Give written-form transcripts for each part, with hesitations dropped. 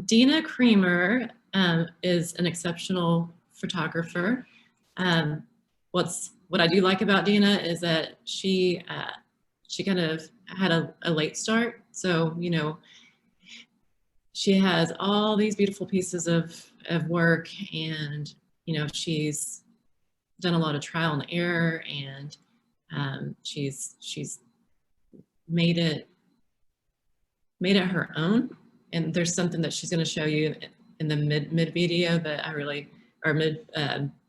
Dena Creamer is an exceptional photographer. What I do like about Dena is that she kind of had a late start. So, you know, she has all these beautiful pieces of work, and, you know, she's done a lot of trial and error, and she's made it her own. And there's something that she's going to show you in the mid video that I really, or mid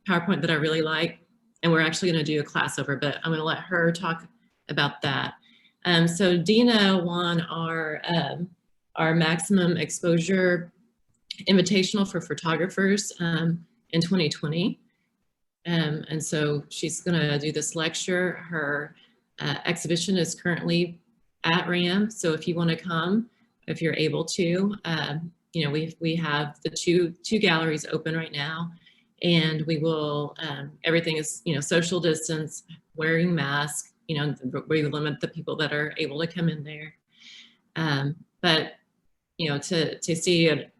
PowerPoint that I really like. And we're actually going to do a class over, but I'm going to let her talk about that. So Dena won our maximum exposure invitational for photographers in 2020. And so she's going to do this lecture. Her exhibition is currently at RAM. So if you want to come, if you're able to, you know, we have the two galleries open right now, and we will, everything is, you know, social distance, wearing masks, you know, we limit the people that are able to come in there. But, you know, to see it,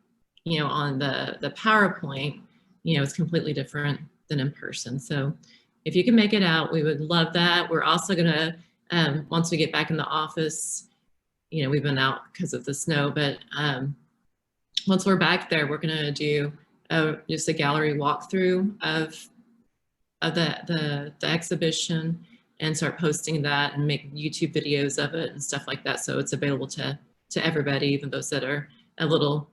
you know, on the PowerPoint, you know, it's completely different than in person. So if you can make it out, we would love that. We're also gonna, once we get back in the office, you know, we've been out because of the snow, but once we're back there, we're gonna do just a gallery walkthrough of the exhibition, and start posting that and make YouTube videos of it and stuff like that. So it's available to everybody, even those that are a little,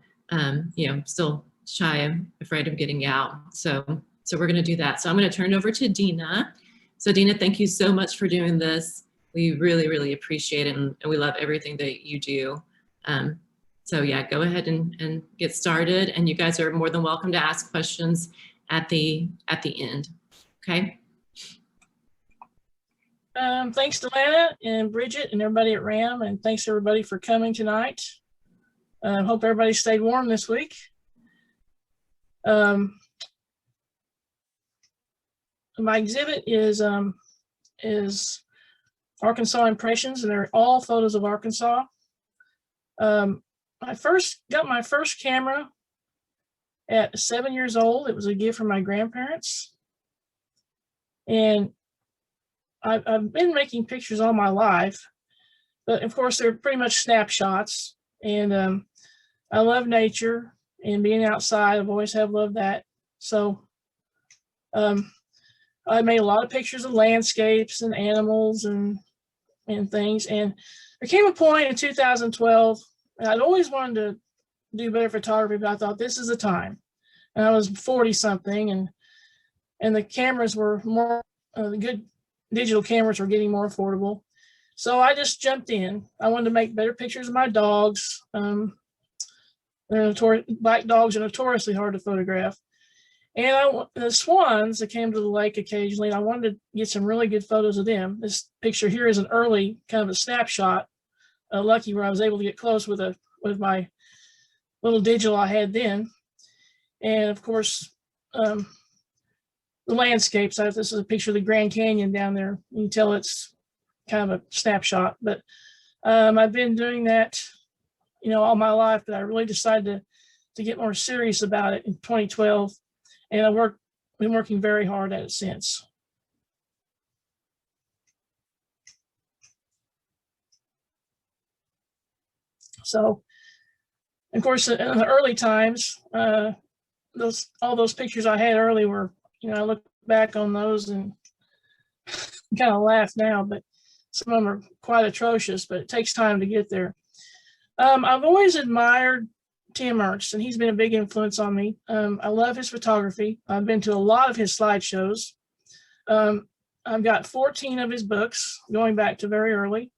you know, still shy and afraid of getting out. So we're gonna do that. So I'm gonna turn it over to Dena. So Dena, thank you so much for doing this. We really, really appreciate it, and we love everything that you do. So yeah, go ahead and get started, and you guys are more than welcome to ask questions at the end, okay? Thanks to Lana and Bridget and everybody at RAM, and thanks everybody for coming tonight. Hope everybody stayed warm this week. My exhibit is Arkansas Impressions, and they're all photos of Arkansas. I got my first camera at 7 years old. It was a gift from my grandparents. And I've been making pictures all my life, but of course they're pretty much snapshots. And I love nature and being outside. I've always have loved that. So I made a lot of pictures of landscapes and animals and things. And there came a point in 2012, and I'd always wanted to do better photography, but I thought this is the time. And I was 40 something, and the cameras were more, the good digital cameras were getting more affordable. So I just jumped in. I wanted to make better pictures of my dogs. Black dogs are notoriously hard to photograph. And the swans that came to the lake occasionally, I wanted to get some really good photos of them. This picture here is an early kind of a snapshot, lucky where I was able to get close with my little digital I had then. And of course, the landscapes. This is a picture of the Grand Canyon down there. You can tell it's kind of a snapshot, but I've been doing that, you know, all my life, but I really decided to get more serious about it in 2012. And I've been working very hard at it since. So, of course, in the early times, all those pictures I had early were, you know, I look back on those and kind of laugh now, but some of them are quite atrocious, but it takes time to get there. I've always admired Tim Ernst, and he's been a big influence on me. I love his photography. I've been to a lot of his slideshows. I've got 14 of his books going back to very early,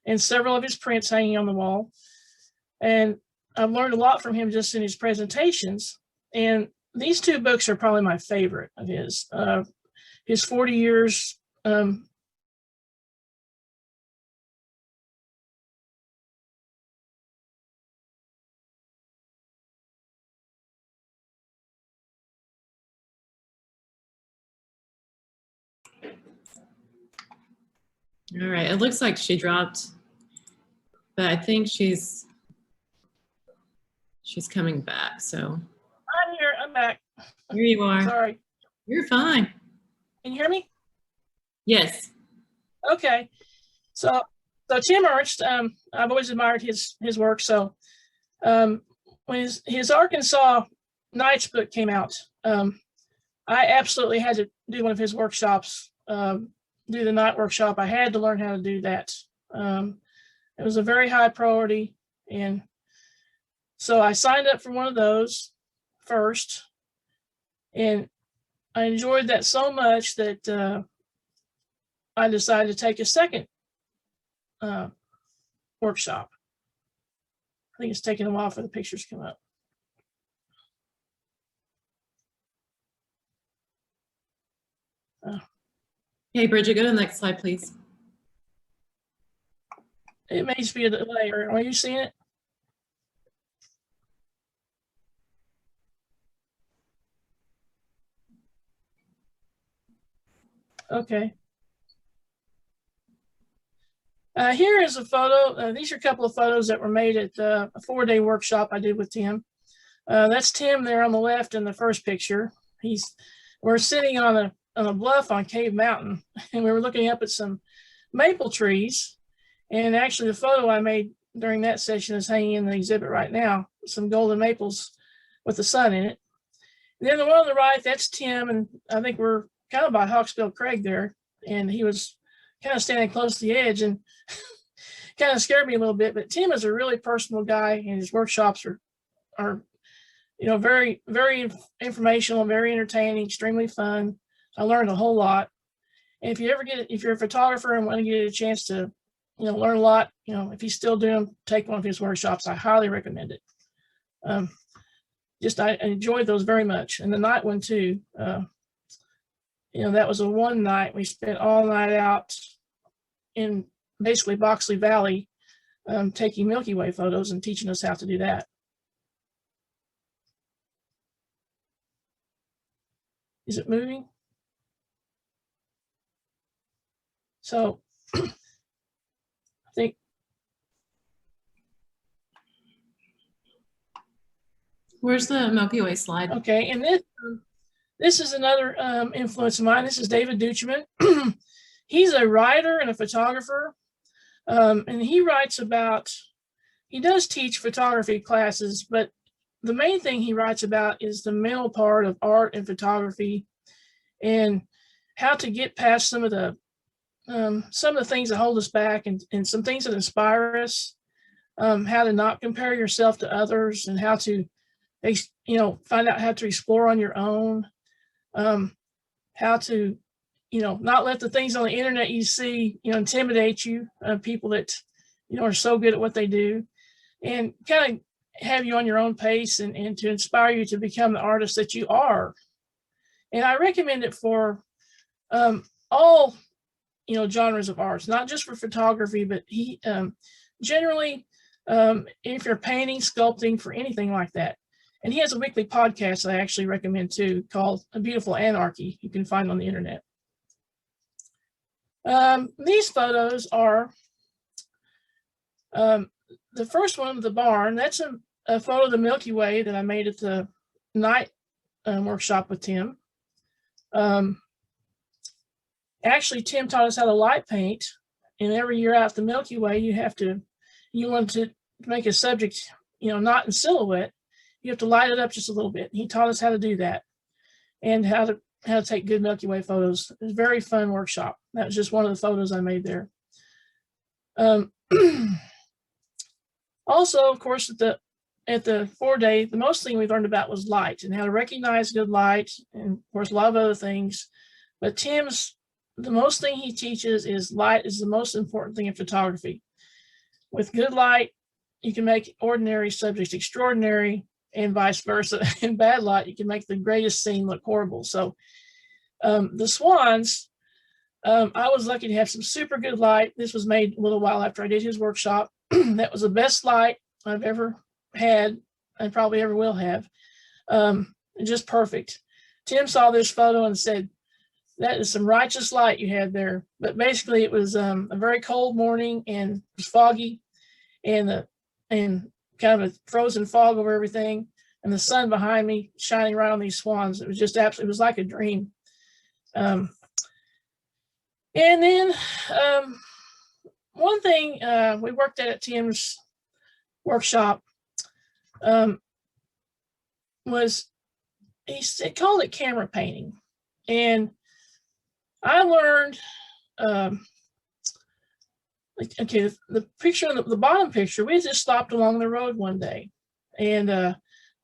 and several of his prints hanging on the wall. And I've learned a lot from him just in his presentations. And these two books are probably my favorite of his. His 40 years. All right, it looks like she dropped, but I think she's she's coming back. So I'm here. I'm back. here you are. Sorry. You're fine. Can you hear me? Yes. Okay. So Tim Ernst, I've always admired his work. So when his Arkansas Nights book came out, I absolutely had to do one of his workshops, do the night workshop. I had to learn how to do that. It was a very high priority. And so I signed up for one of those first. And I enjoyed that so much that I decided to take a second workshop. I think it's taking a while for the pictures to come up. Hey, Bridget, go to the next slide, please. It may just be a delay. Are you seeing it? Okay. Here is a photo. These are a couple of photos that were made at a 4-day workshop I did with Tim. That's Tim there on the left in the first picture. We're sitting on a bluff on Cave Mountain, and we were looking up at some maple trees. And actually, the photo I made during that session is hanging in the exhibit right now. Some golden maples with the sun in it. And then the one on the right, that's Tim, and I think we're kind of by Hawksbill Crag there, and he was kind of standing close to the edge and kind of scared me a little bit. But Tim is a really personal guy, and his workshops are very, very informational, very entertaining, extremely fun. I learned a whole lot. And if you're a photographer and want to get a chance to, learn a lot, if he's still doing, take one of his workshops, I highly recommend it. I enjoyed those very much. And the night one too, that was a one night. We spent all night out in basically Boxley Valley, taking Milky Way photos and teaching us how to do that. Is it moving? So I think Where's the Milky Way slide? Okay, and this is another influence of mine. This is David Duchman. He's a writer and a photographer, and he does teach photography classes, but the main thing he writes about is the mental part of art and photography, and how to get past some of the things that hold us back, and some things that inspire us. How to not compare yourself to others, and how to, find out how to explore on your own. How to, not let the things on the internet you see, intimidate you. People that, are so good at what they do, and kind of have you on your own pace, and to inspire you to become the artist that you are. And I recommend it for all, genres of arts, not just for photography, but he generally, if you're painting, sculpting, for anything like that. And he has a weekly podcast I actually recommend too, called A Beautiful Anarchy. You can find on the internet. These photos are the first one of the barn. That's a photo of the Milky Way that I made at the night workshop with Tim. Actually, Tim taught us how to light paint, and every year out the Milky Way, you want to make a subject, not in silhouette. You have to light it up just a little bit. He taught us how to do that, and how to take good Milky Way photos. It was a very fun workshop. That was just one of the photos I made there. Also, of course, at the 4-day, the most thing we learned about was light, and how to recognize good light, and of course a lot of other things. But the most thing he teaches is light is the most important thing in photography. With good light, you can make ordinary subjects extraordinary, and vice versa. In bad light, you can make the greatest scene look horrible. So the swans, I was lucky to have some super good light. This was made a little while after I did his workshop. That was the best light I've ever had, and probably ever will have. Just perfect. Tim saw this photo and said, "That is some righteous light you had there." But basically, it was a very cold morning, and it was foggy, and kind of a frozen fog over everything, and the sun behind me shining right on these swans. It was just absolutely, it was like a dream. And then one thing we worked at Tim's workshop was, he called it camera painting. And I learned, okay, the picture, the bottom picture, we just stopped along the road one day, and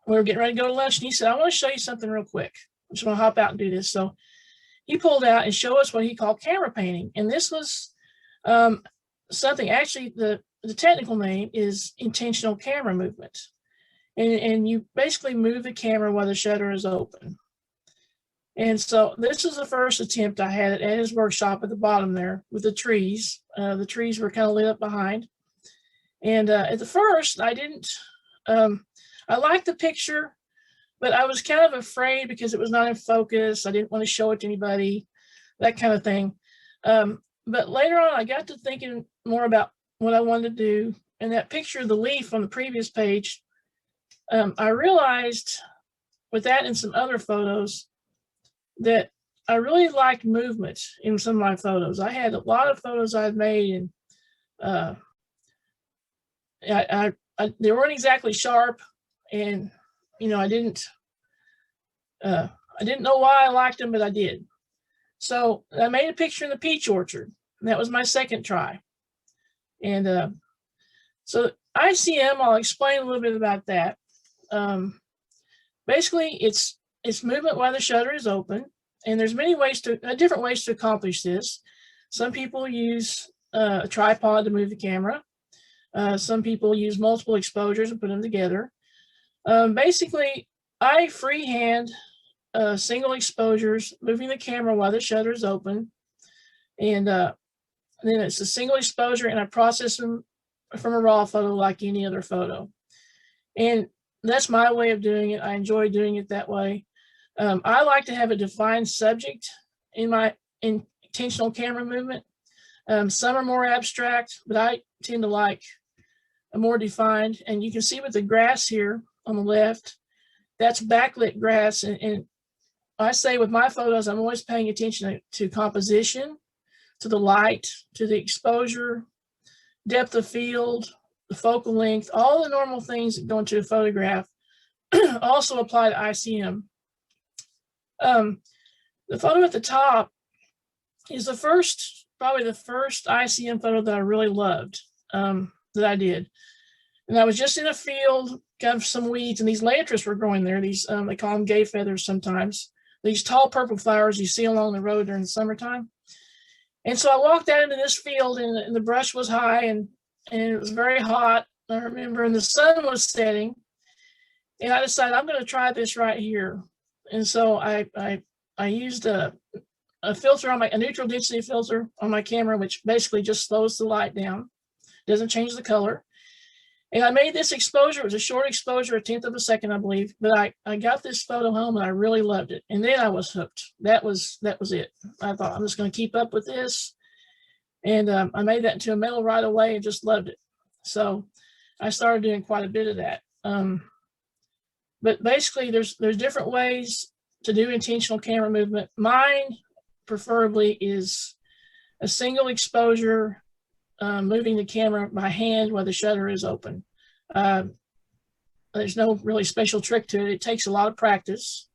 we were getting ready to go to lunch, and he said, I want to show you something real quick. I'm just going to hop out and do this. So he pulled out and showed us what he called camera painting. And this was something, actually, the technical name is intentional camera movement. And you basically move the camera while the shutter is open. And so this is the first attempt I had at his workshop at the bottom there with the trees. The trees were kind of lit up behind. And at the first, I didn't, I liked the picture, but I was kind of afraid because it was not in focus. I didn't want to show it to anybody, that kind of thing. But later on, I got to thinking more about what I wanted to do. And that picture of the leaf on the previous page, I realized with that and some other photos that I really liked movement in some of my photos. I had a lot of photos I'd made, and they weren't exactly sharp, and I didn't know why I liked them, but I did. So I made a picture in the peach orchard, and that was my second try. And so ICM, I'll explain a little bit about that. Basically, it's movement while the shutter is open, and there's many ways different ways to accomplish this. Some people use a tripod to move the camera. Some people use multiple exposures and put them together. Basically, I freehand single exposures, moving the camera while the shutter is open, and then it's a single exposure, and I process them from a raw photo like any other photo. And that's my way of doing it. I enjoy doing it that way. I like to have a defined subject in my intentional camera movement. Some are more abstract, but I tend to like a more defined. And you can see with the grass here on the left, that's backlit grass. And I say with my photos, I'm always paying attention to composition, to the light, to the exposure, depth of field, the focal length, all the normal things that go into a photograph also apply to ICM. The photo at the top is probably the first ICM photo that I really loved, that I did. And I was just in a field, got some weeds, and these laetris were growing there. These, they call them gay feathers sometimes. These tall purple flowers you see along the road during the summertime. And so I walked out into this field, and the brush was high, and it was very hot, I remember, and the sun was setting. And I decided I'm going to try this right here. And so I used a filter on a neutral density filter on my camera, which basically just slows the light down, doesn't change the color. And I made this exposure. It was a short exposure, 1/10 of a second, I believe. But I got this photo home, and I really loved it. And then I was hooked. That was it. I thought, I'm just going to keep up with this. And I made that into a medal right away and just loved it. So I started doing quite a bit of that. But basically, there's different ways to do intentional camera movement. Mine, preferably, is a single exposure, moving the camera by hand while the shutter is open. There's no really special trick to it. It takes a lot of practice.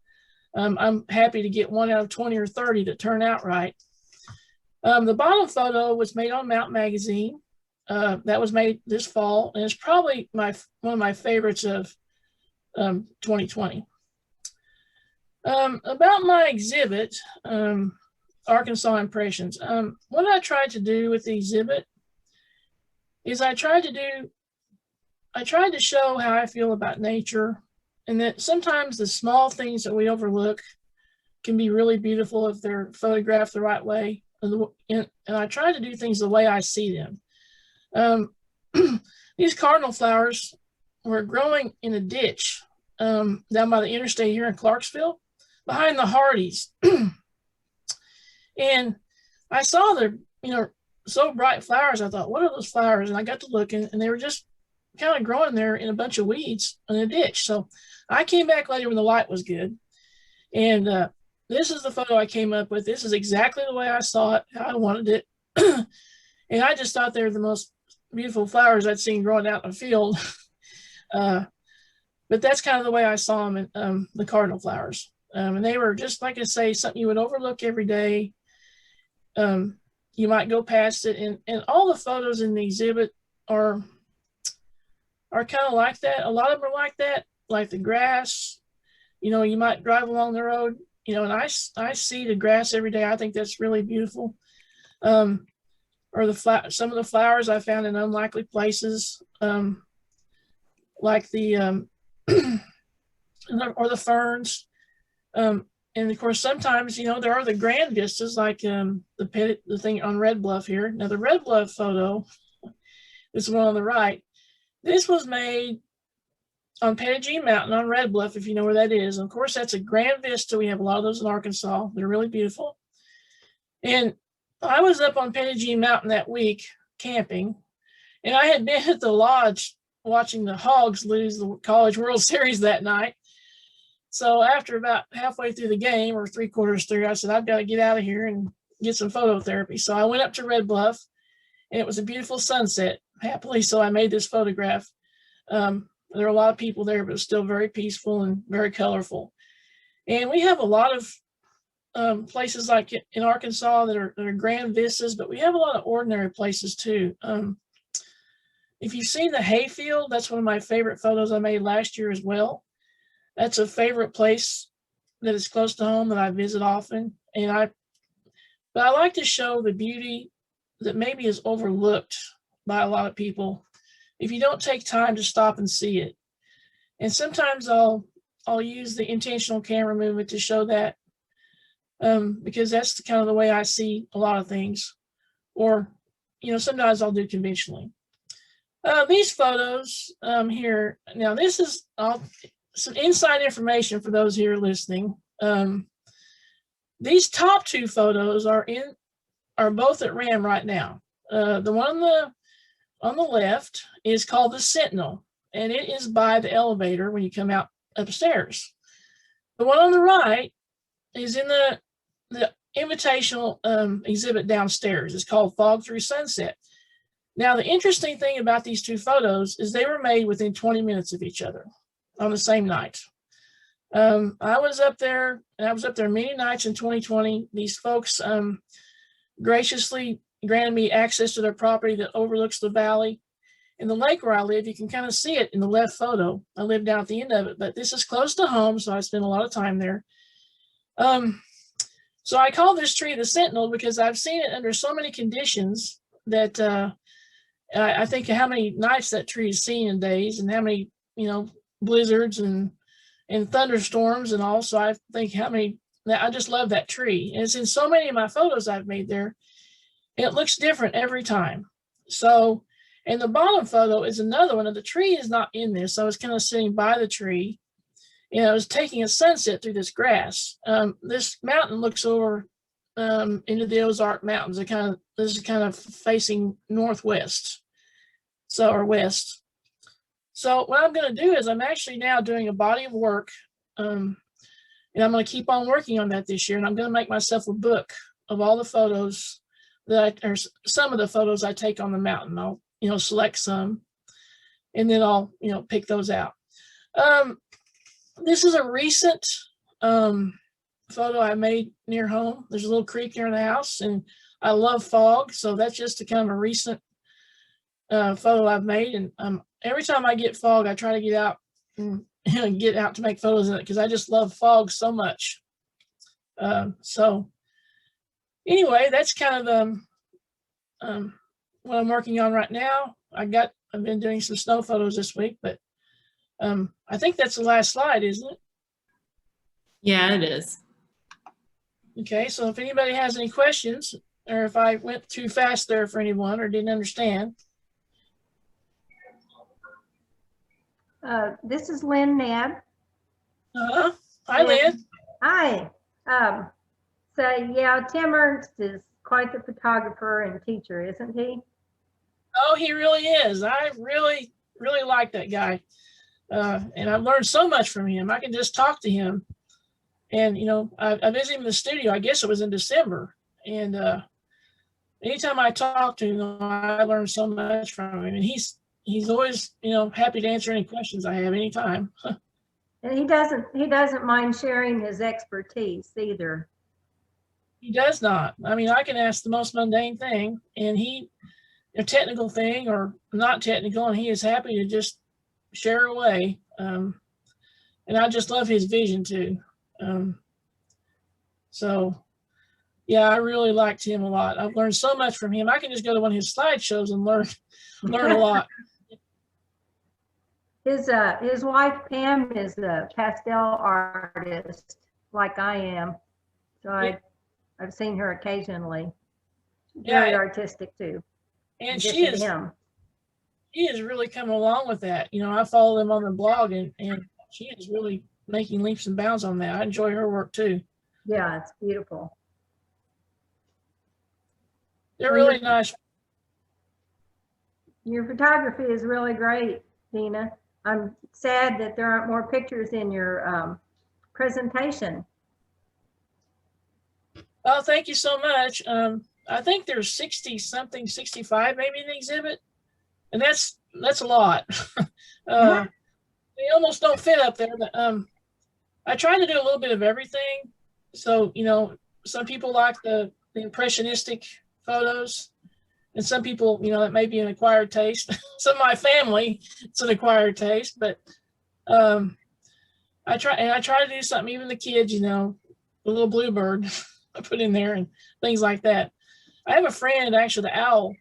I'm happy to get 1 out of 20 or 30 that turn out right. The bottom photo was made on Mount Magazine. That was made this fall, and it's probably one of my favorites of 2020. About my exhibit, Arkansas Impressions. What I tried to do with the exhibit is I tried to show how I feel about nature, and that sometimes the small things that we overlook can be really beautiful if they're photographed the right way. And I try to do things the way I see them. These cardinal flowers were growing in a ditch down by the interstate here in Clarksville, behind the Hardys. And I saw their, so bright flowers. I thought, what are those flowers? And I got to looking, and they were just kind of growing there in a bunch of weeds in a ditch. So I came back later when the light was good. And this is the photo I came up with. This is exactly the way I saw it, how I wanted it. And I just thought they were the most beautiful flowers I'd seen growing out in the field. But that's kind of the way I saw them in the cardinal flowers. And they were just, like I say, something you would overlook every day. You might go past it. And all the photos in the exhibit are kind of like that. A lot of them are like that, like the grass. You know, you might drive along the road, you know, and I see the grass every day. I think that's really beautiful. Or some of the flowers I found in unlikely places, like the or the ferns. And of course, sometimes, you know, there are the grand vistas, like the thing on Red Bluff here. Now, the Red Bluff photo, this one on the right, this was made on Pettigene Mountain on Red Bluff, if you know where that is. And of course, that's a grand vista. We have a lot of those in Arkansas. They're really beautiful. And I was up on Pettigene Mountain that week camping, and I had been at the lodge watching the Hogs lose the College World Series that night. So after about halfway through the game, or 3/4 through, I said, I've got to get out of here and get some phototherapy. So I went up to Red Bluff, and it was a beautiful sunset, happily. So I made this photograph. There are a lot of people there, but it was still very peaceful and very colorful. And we have a lot of places like in Arkansas that are grand vistas, but we have a lot of ordinary places too. If you've seen the hayfield, that's one of my favorite photos I made last year as well. That's a favorite place that is close to home that I visit often. But I like to show the beauty that maybe is overlooked by a lot of people if you don't take time to stop and see it. And sometimes I'll use the intentional camera movement to show that, because that's kind of the way I see a lot of things. Or, you know, sometimes I'll do conventionally. These photos here, now this is some inside information for those here listening. These top two photos are both at RAM right now. The one on the left is called the Sentinel, and it is by the elevator when you come out upstairs. The one on the right is in the invitational exhibit downstairs. It's called Fog Through Sunset. Now, the interesting thing about these two photos is they were made within 20 minutes of each other on the same night. I was up there many nights in 2020. These folks graciously granted me access to their property that overlooks the valley. In the lake where I live, you can kind of see it in the left photo. I live down at the end of it, but this is close to home, so I spend a lot of time there. So I call this tree the Sentinel because I've seen it under so many conditions that I think of how many nights that tree is seen in days, and how many, you know, blizzards and thunderstorms and all. So I think I just love that tree. And it's in so many of my photos I've made there. And it looks different every time. So, and the bottom photo is another one, and the tree is not in this. I was kind of sitting by the tree, and I was taking a sunset through this grass. This mountain looks over into the Ozark Mountains. This is kind of facing northwest, or west. So what I'm going to do is I'm actually now doing a body of work, and I'm going to keep on working on that this year. And I'm going to make myself a book of all the photos or some of the photos I take on the mountain. I'll, you know, select some, and then I'll, you know, pick those out. This is a recent photo I made near home. There's a little creek near the house, and I love fog, so that's just a kind of a recent photo I've made. And every time I get fog, I try to get out and get out to make photos in it because I just love fog so much. So anyway, that's kind of what I'm working on right now. I've been doing some snow photos this week, but I think that's the last slide, isn't it? Yeah, it is. Okay, so if anybody has any questions, or if I went too fast there for anyone or didn't understand. This is Lynn Nab. Hi, Lynn. Hi. So yeah, Tim Ernst is quite the photographer and teacher, isn't he? Oh, he really is. I really really like that guy. And I've learned so much from him. I can just talk to him. And, you know, I visited him in the studio, I guess it was in December. And anytime I talk to him, I learn so much from him. And he's always, you know, happy to answer any questions I have anytime. And he doesn't mind sharing his expertise either. He does not. I mean, I can ask the most mundane thing, and a technical thing or not technical, and he is happy to just share away. And I just love his vision too. So yeah, I really liked him a lot. I've learned so much from him. I can just go to one of his slideshows and learn a lot. His wife Pam is a pastel artist like I am. So I've seen her occasionally. Very artistic too. And she has really come along with that. You know, I follow them on the blog, and she is really making leaps and bounds on that. I enjoy her work too. Yeah, it's beautiful. They're really nice. Your photography is really great, Dena. I'm sad that there aren't more pictures in your presentation. Oh, thank you so much. I think there's 60-something, 65 maybe in the exhibit, and that's a lot. They almost don't fit up there, but I try to do a little bit of everything. So, you know, some people like the impressionistic photos, and some people, you know, that may be an acquired taste. Some of my family, it's an acquired taste, but I try to do something. Even the kids, you know, the little bluebird I put in there and things like that. I have a friend, actually, the owl.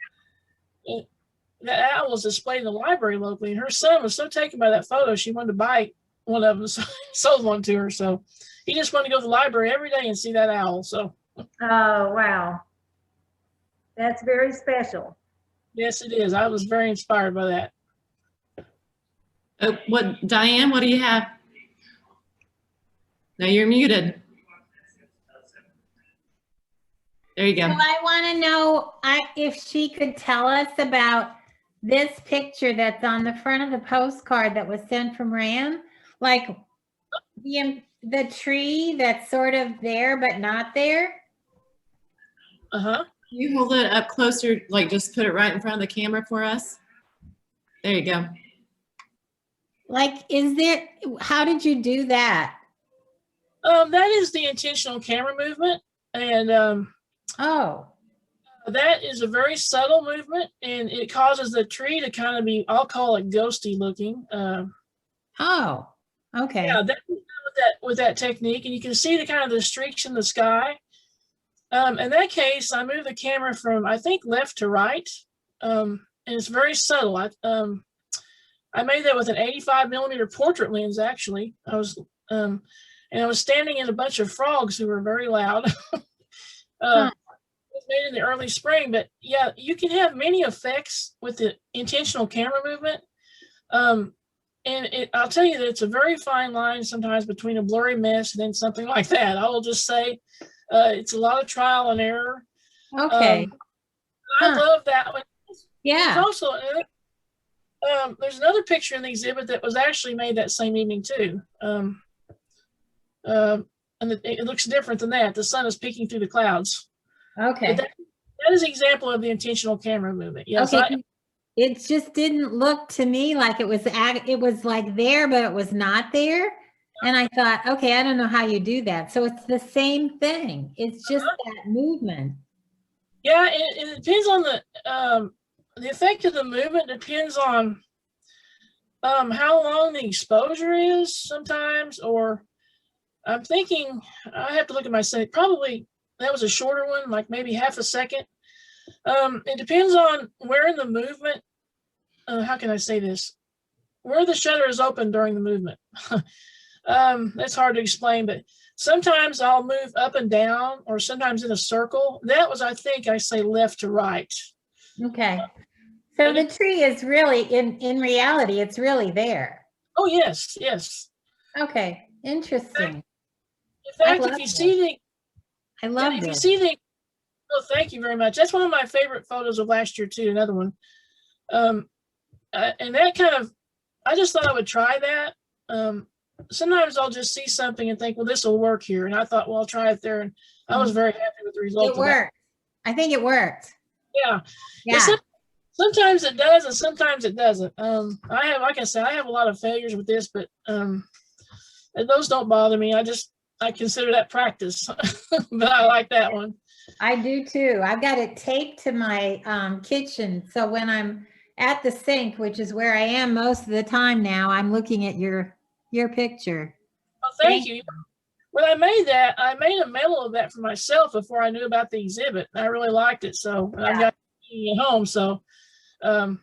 That owl was displayed in the library locally, and her son was so taken by that photo, she wanted to buy one of them, so sold one to her. So he just wanted to go to the library every day and see that owl. So. Oh, wow. That's very special. Yes, it is. I was very inspired by that. Diane, what do you have? No, you're muted. There you go. Well, I want to know if she could tell us about this picture that's on the front of the postcard that was sent from Ram, like the tree that's sort of there but not there. Uh-huh. You hold it up closer, like just put it right in front of the camera for us. There you go. Like, how did you do that? That is the intentional camera movement. And that is a very subtle movement, and it causes the tree to kind of be, I'll call it ghosty looking. Oh, okay. Yeah, with that technique, and you can see the kind of the streaks in the sky. In that case, I moved the camera from, I think, left to right, and it's very subtle. I made that with an 85mm portrait lens. Actually, I was standing in a bunch of frogs who were very loud. It was made in the early spring, but yeah, you can have many effects with the intentional camera movement. And I'll tell you that it's a very fine line sometimes between a blurry mess and then something like that. I will just say it's a lot of trial and error. Okay. I love that one. Yeah. There's also there's another picture in the exhibit that was actually made that same evening too. And it looks different than that. The sun is peeking through the clouds. Okay. But that is an example of the intentional camera movement. Yes. Okay. It just didn't look to me like it was like there, but it was not there. And I thought, okay, I don't know how you do that. So it's the same thing. It's just that movement. Yeah, it depends on the effect of the movement depends on how long the exposure is sometimes, or I'm thinking, I have to look at my setting. Probably that was a shorter one, like maybe half a second. It depends on where in the movement, how can I say this? Where the shutter is open during the movement. That's hard to explain, but sometimes I'll move up and down, or sometimes in a circle. That was, I think I say left to right. Okay. So the tree is really, in reality, it's really there. Oh, yes, yes. Okay, interesting. In fact, if you see the, I love if this. you see the, oh, thank you very much. That's one of my favorite photos of last year too, another one. and that kind of, I just thought I would try that. Sometimes I'll just see something and think, well, this will work here. And I thought, well, I'll try it there. And I was very happy with the result. It worked. I think it worked. Yeah. Yeah. Sometimes it does, and sometimes it doesn't. I have, like I said, I have a lot of failures with this, but those don't bother me. I consider that practice, but I like that one. I do too. I've got it taped to my kitchen. So when I'm at the sink, which is where I am most of the time now, I'm looking at your picture. Well, thank you. When I made that, I made a medal of that for myself before I knew about the exhibit. I really liked it. So I've got it at home. So I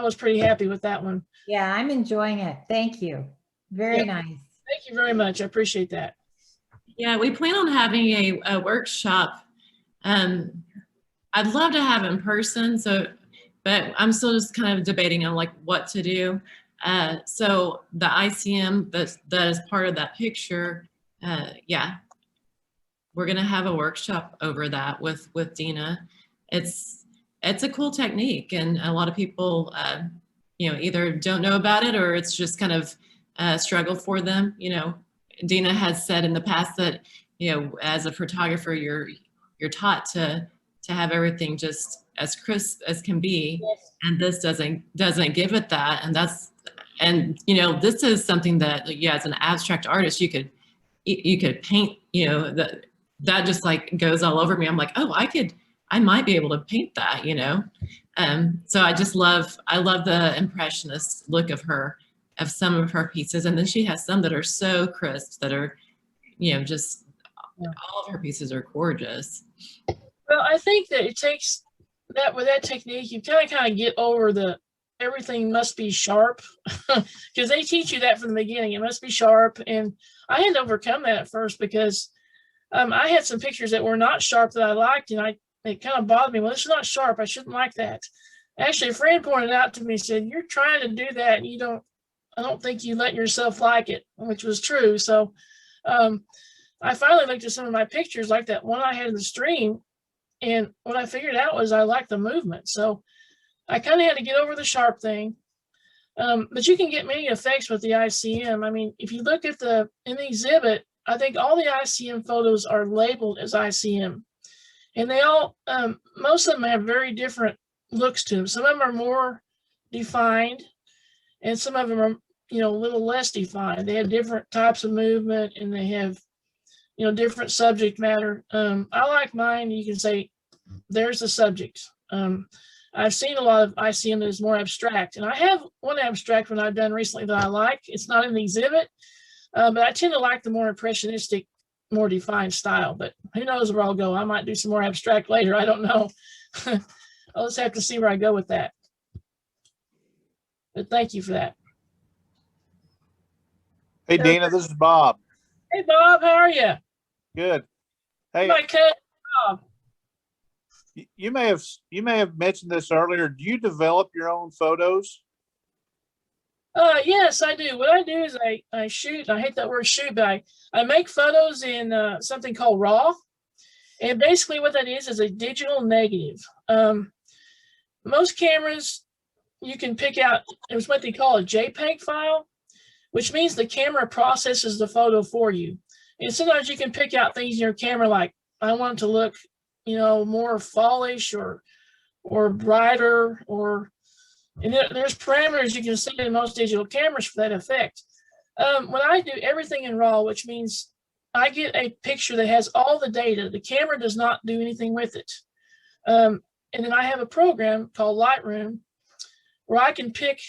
was pretty happy with that one. Yeah, I'm enjoying it. Thank you. Very nice. Thank you very much. I appreciate that. Yeah, we plan on having a workshop. I'd love to have it in person, but I'm still just kind of debating on like what to do. So the ICM that is part of that picture, yeah, we're gonna have a workshop over that with Dena. It's a cool technique, and a lot of people, either don't know about it or it's just kind of a struggle for them. Dena has said in the past that, as a photographer, you're taught to have everything just as crisp as can be, and this doesn't give it that. And this is something that, as an abstract artist, you could paint. That just like goes all over me. I'm like, oh, I might be able to paint that. So I love the impressionist look of some of her pieces, and then she has some that are so crisp that are, just all of her pieces are gorgeous. Well, I think that it takes that with that technique, you kind of get over everything must be sharp, because they teach you that from the beginning. It must be sharp, and I had to overcome that at first because I had some pictures that were not sharp that I liked, and it kind of bothered me. Well, this is not sharp. I shouldn't like that. Actually, a friend pointed out to me, said, "You're trying to do that, and I don't think you let yourself like it," which was true. So I finally looked at some of my pictures, like that one I had in the stream, and what I figured out was I liked the movement. So I kind of had to get over the sharp thing. But you can get many effects with the ICM. I mean, if you look at in the exhibit, I think all the ICM photos are labeled as ICM. And they all, most of them have very different looks to them. Some of them are more defined, and some of them are, a little less defined. They have different types of movement, and they have, different subject matter. I like mine. You can say, there's the subject. I've seen a lot of ICM that is more abstract, and I have one abstract one I've done recently that I like. It's not in the exhibit, but I tend to like the more impressionistic, more defined style. But who knows where I'll go? I might do some more abstract later. I don't know. I'll just have to see where I go with that. But thank you for that. Hey, Dena, this is Bob. Hey, Bob, how are you? Good. Hey, My cousin, Bob. you may have mentioned this earlier. Do you develop your own photos? Yes, I do. What I do is I shoot. I hate that word shoot, but I make photos in something called RAW. And basically what that is a digital negative. Most cameras, you can pick out, it's what they call a JPEG file, which means the camera processes the photo for you. And sometimes you can pick out things in your camera, like I want it to look, more fallish or brighter, and there's parameters you can set in most digital cameras for that effect. When I do everything in RAW, which means I get a picture that has all the data, the camera does not do anything with it. And then I have a program called Lightroom where I can pick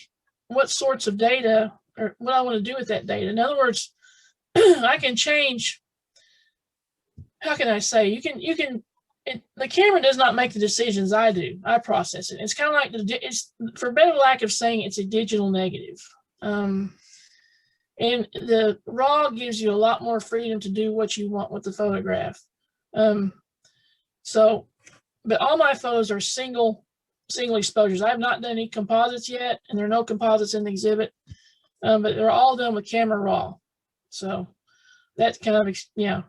what sorts of data or what I want to do with that data. In other words, I can change, how can I say, the camera does not make the decisions I do. I process it. It's kind of like, it's, for better lack of saying, it's a digital negative. And the RAW gives you a lot more freedom to do what you want with the photograph. But all my photos are single exposures. I have not done any composites yet, and there are no composites in the exhibit, but they're all done with camera RAW. So that's kind of, yeah.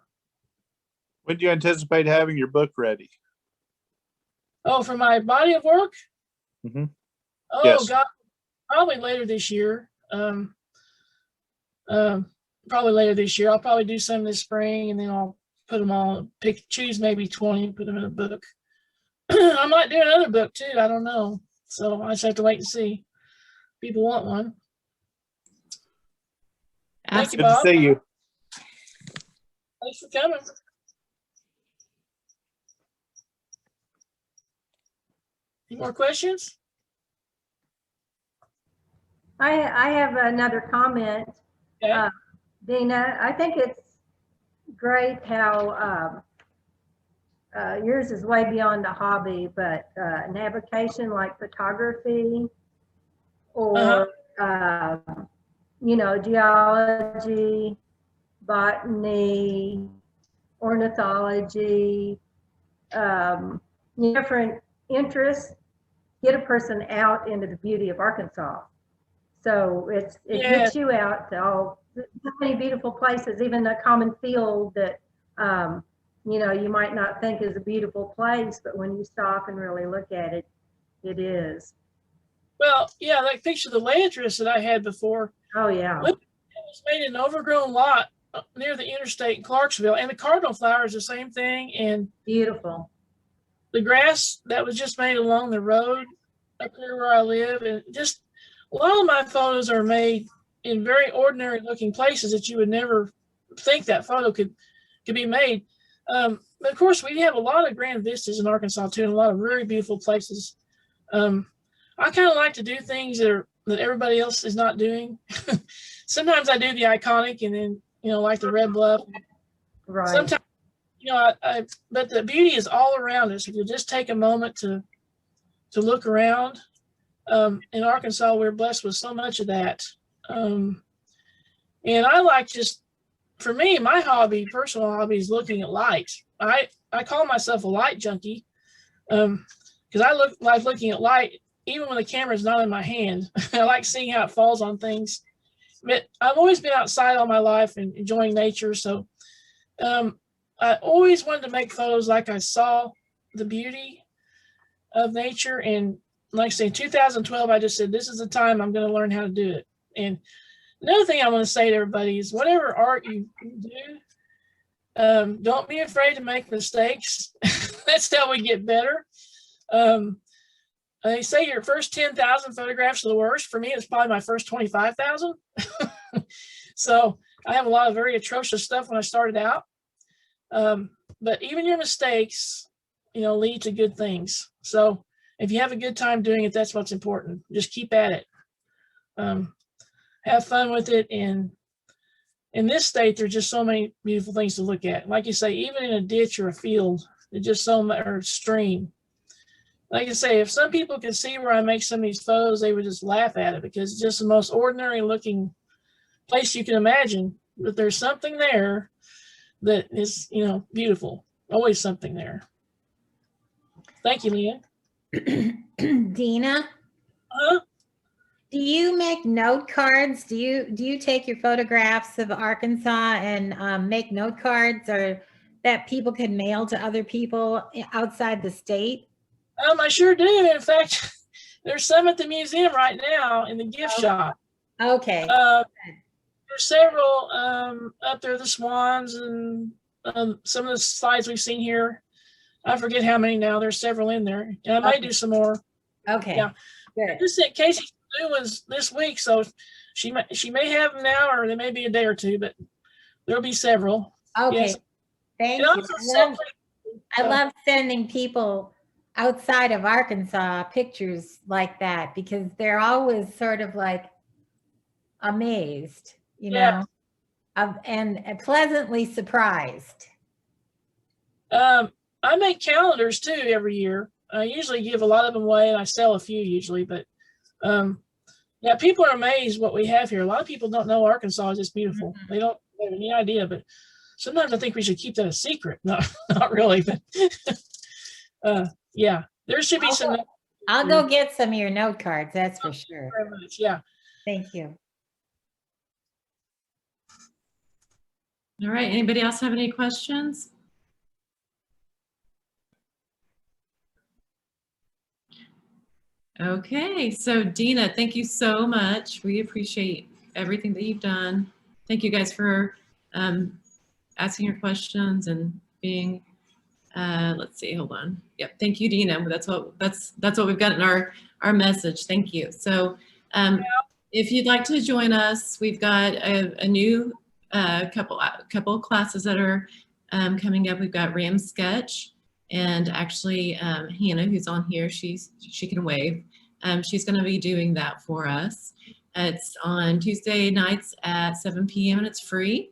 When do you anticipate having your book ready? Oh, for my body of work? Mm-hmm. Oh, Yes. God, probably later this year. Probably later this year. I'll probably do some this spring, and then I'll put them all, choose maybe 20, and put them in a book. I might do another book too. I don't know. So I just have to wait and see. People want one. Thank you, Good to Bob. see you. Thanks for coming. Any more questions? I have another comment. Okay. Dena, I think it's great how yours is way beyond a hobby, but an avocation like photography or, you know, geology, botany, ornithology, different interests get a person out into the beauty of Arkansas. So it gets you out to all so many beautiful places, even a common field that, you know, you might not think is a beautiful place, but when you stop and really look at it, it is. Well, yeah, that picture of the Landress that I had before. Oh, yeah. It was made in an overgrown lot near the interstate in Clarksville, and the Cardinal Flowers the same thing. And Beautiful. the grass that was just made along the road up here where I live, and just a lot of my photos are made in very ordinary looking places that you would never think that photo could be made. But of course, we have a lot of grand vistas in Arkansas too, and a lot of really beautiful places. I kind of like to do things that everybody else is not doing. Sometimes I do the iconic, and then, you know, like the Red Bluff. Right. Sometimes, you know, but the beauty is all around us. If you just take a moment to look around. In Arkansas, we're blessed with so much of that. And I like just, for me, my hobby, personal hobby, is looking at light. I call myself a light junkie because I like looking at light even when the camera's not in my hand. I like seeing how it falls on things. But I've always been outside all my life and enjoying nature. So I always wanted to make photos like I saw the beauty of nature. And like I say, in 2012, I just said, this is the time I'm going to learn how to do it. And another thing I want to say to everybody is whatever art you do, don't be afraid to make mistakes. That's how we get better. They say your first 10,000 photographs are the worst. For me, it's probably my first 25,000. So I have a lot of very atrocious stuff when I started out. But even your mistakes, you know, lead to good things. So if you have a good time doing it, that's what's important. Just keep at it. Have fun with it. And in this state, there's just so many beautiful things to look at. Like you say, even in a ditch or a field, it's just so much, or a stream. Like I say, if some people could see where I make some of these photos, they would just laugh at it because it's just the most ordinary looking place you can imagine. But there's something there that is, you know, beautiful. Always something there. Thank you, Leah. Dena, do you make note cards? Do you take your photographs of Arkansas and make note cards or that people can mail to other people outside the state? I sure do. In fact, there's some at the museum right now in the gift shop. Okay. There's several up there, the swans and some of the slides we've seen here. I forget how many now. There's several in there. And I might do some more. Okay. Yeah. Good. Just sent Casey new ones this week, so she may have them now, or they may be a day or two, but there'll be several. Okay. Yes. Thank And you. also I love sending people outside of Arkansas pictures like that because they're always sort of like amazed, you know, and pleasantly surprised. I make calendars too every year. I usually give a lot of them away, and I sell a few usually. But yeah, people are amazed what we have here. A lot of people don't know Arkansas is just beautiful. Mm-hmm. They don't have any idea. But sometimes I think we should keep that a secret. Not really, but yeah, there should be some. I'll go get some of your note cards. That's for sure. Very much, yeah. Thank you. All right. Anybody else have any questions? Okay, so Dena, thank you so much. We appreciate everything that you've done. Thank you guys for asking your questions and being, let's see, hold on. Yep, thank you, Dena. That's what we've got in our message. Thank you. So if you'd like to join us, we've got a new couple of classes that are coming up. We've got Ram Sketch, and actually Hannah, who's on here, she can wave. She's going to be doing that for us. It's on Tuesday nights at 7 p.m. and it's free.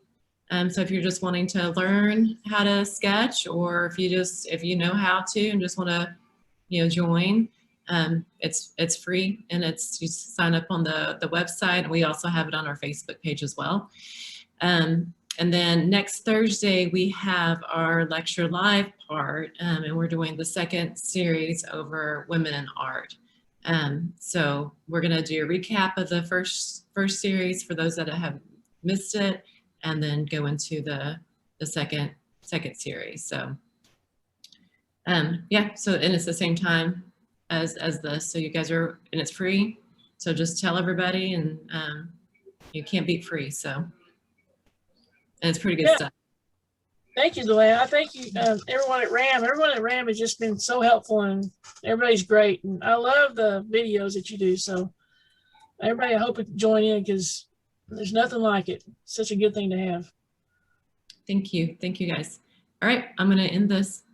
So if you're just wanting to learn how to sketch, or if you know how to and just want to, join, it's free, and you sign up on the website. We also have it on our Facebook page as well. And then next Thursday, we have our lecture live part, and we're doing the second series over women in art. So we're going to do a recap of the first series for those that have missed it, and then go into the second series. So yeah, so, and it's the same time as this. So you guys and it's free. So just tell everybody, and you can't beat free. So, and it's pretty good stuff. Thank you, Delaney. I thank you, everyone at RAM. Everyone at RAM has just been so helpful, and everybody's great. And I love the videos that you do. So everybody, I hope you join in, because there's nothing like it. Such a good thing to have. Thank you. Thank you, guys. All right, I'm going to end this.